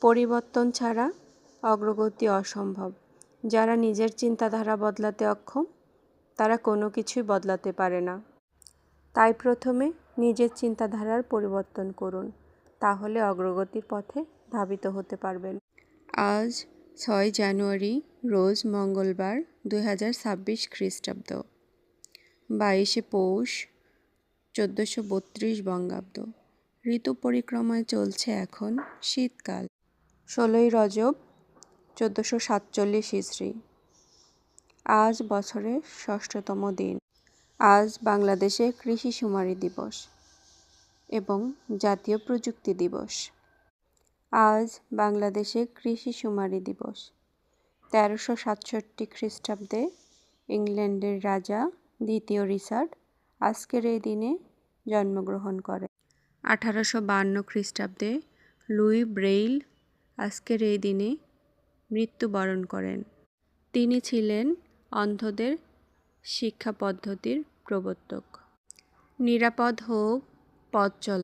পরিবর্তন ছাড়া অগ্রগতি অসম্ভব। যারা নিজের চিন্তাধারা বদলাতে অক্ষম তারা কোনো কিছুই বদলাতে পারে না। তাই প্রথমে নিজের চিন্তাধারার পরিবর্তন করুন, তাহলে অগ্রগতির পথে ধাবিত হতে পারবেন। আজ 6 জানুয়ারি, রোজ মঙ্গলবার, 2026 খ্রিস্টাব্দ, 22শে পৌষ, 1432 বঙ্গাব্দ। ঋতু পরিক্রমায় চলছে এখন শীতকাল। 16ই রজব, 1447 ইসরি। আজ বছরের 6ষষ্ঠতম দিন। আজ বাংলাদেশে কৃষি শুমারি দিবস এবং জাতীয় প্রযুক্তি দিবস। আজ বাংলাদেশে কৃষি শুমারি দিবস। 1367 খ্রিস্টাব্দে ইংল্যান্ডের রাজা দ্বিতীয় রিচার্ড আজকের এই দিনে জন্মগ্রহণ করেন। 1852 খ্রিস্টাব্দে লুই ব্রেইল আজকের এই দিনে মৃত্যুবরণ করেন। তিনি ছিলেন অন্ধদের শিক্ষা পদ্ধতির প্রবর্তক। নিরাপদ হোক পথ চলা।